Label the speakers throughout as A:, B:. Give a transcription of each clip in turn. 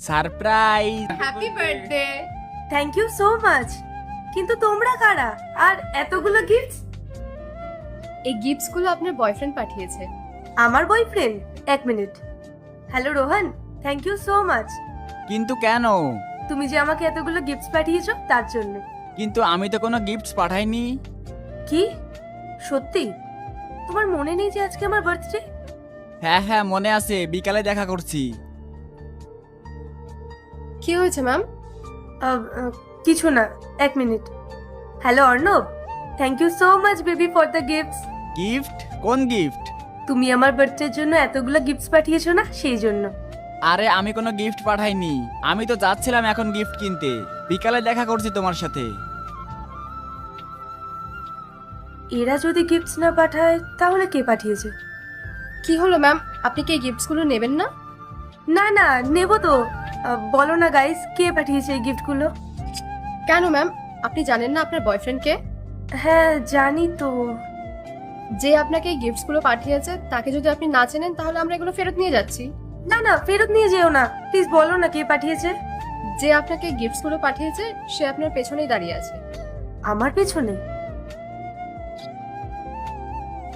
A: Surprise.
B: Happy birthday.
C: Thank you so much. কিন্তু তোমরা কারা আর এতগুলো গিফটস?
B: এই গিফটস গুলো আপনার বয়ফ্রেন্ড পাঠিয়েছে।
C: আমার বয়ফ্রেন্ড? এক minute. Hello Rohan, thank you so much.
A: কিন্তু কেন?
C: তুমি যে আমাকে এতগুলো গিফটস পাঠিয়েছো তার জন্য।
A: কিন্তু আমি তো কোনো গিফটস পাঠাইনি।
C: কি সত্যি? তোমার মনে নেই যে আজকে আমার বার্থডে?
A: হ্যাঁ হ্যাঁ মনে আছে, বিকালে দেখা করছি।
B: কি হয়েছে ম্যাম?
C: কিছু না, এক minute. Hello Arnab, thank you so much baby for the gifts.
A: Gift? কোন গিফট?
C: তুমি আমার বার্থডের জন্য এতগুলো গিফটস পাঠিয়েছো না, সেই জন্য।
A: আরে আমি কোনো গিফট পাঠাইনি, আমি তো যাচ্ছিলাম এখন গিফট কিনতে। বিকালে দেখা করছি তোমার সাথে।
C: এরা যদি গিফটস না পাঠায় তাহলে কে পাঠিয়েছে?
B: কি হলো ম্যাম, আপনি কি এই গিফটস গুলো নেবেন না?
C: না না, নেব তো। বলো না গাইস, কে পাঠিয়েছে এই গিফটগুলো?
B: কেন ম্যাম, আপনি জানেন না আপনার বয়ফ্রেন্ড কে?
C: হ্যাঁ জানি তো।
B: যে আপনাকে এই গিফটস গুলো পাঠিয়েছে তাকে যদি আপনি না চেনেন তাহলে আমরা এগুলো ফেরত নিয়ে যাচ্ছি।
C: না না, ফেরত নিয়ে যেও না প্লিজ, বলো না কে পাঠিয়েছে।
B: যে আপনাকে গিফটস গুলো পাঠিয়েছে সে আপনার পেছনেই দাঁড়িয়ে আছে।
C: আমার পেছনে?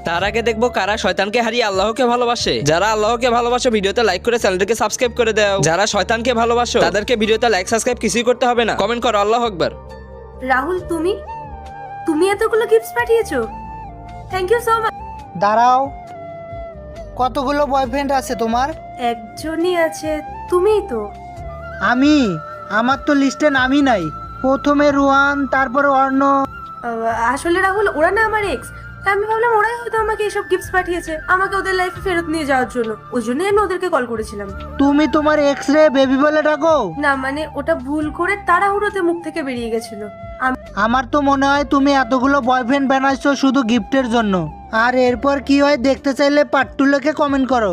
D: তার আগে দেখবো কারা শয়তানকে হারিয়ে আল্লাহকে ভালোবাসে। যারা আল্লাহকে ভালোবাসে ভিডিওতে লাইক করে চ্যানেলটাকে সাবস্ক্রাইব করে দাও। যারা শয়তানকে ভালোবাসো তাদেরকে ভিডিওতে লাইক সাবস্ক্রাইব কিছুই করতে হবে না, কমেন্ট করো আল্লাহু আকবার।
C: রাহুল, তুমি তুমি এতগুলো গিফটস পাঠিয়েছো? Thank you so much.
E: দাঁড়াও, কতগুলো বয়ফ্রেন্ড আছে তোমার?
C: একজনই আছে, তুমিই তো।
E: আমি? আমার তো লিস্টে নামই নাই। প্রথমে রুয়ান, তারপরে অর্ণ।
C: আসলে রাহুল, ওরা না আমার এক্স। তাই আমি ভাবলাম ওরাই হয়তো আমাকে এসব গিফটস পাঠিয়েছে আমাকে ওদের লাইফে ফেরত নিয়ে যাওয়ার জন্য। ওই জন্যই আমি ওদেরকে কল করেছিলাম।
E: তুমি তোমার এক্স রে বেবি বলে ডাকো?
C: না মানে ওটা ভুল করে তাড়াহুড়োতে মুখ থেকে বেরিয়ে গেছিল।
E: আমার তো মনে হয় তুমি এতগুলো বয়ফ্রেন্ড বানাইছো শুধু গিফটের জন্য। আর এরপর কি হয় দেখতে চাইলে পার্ট 2 লিখে কমেন্ট করো।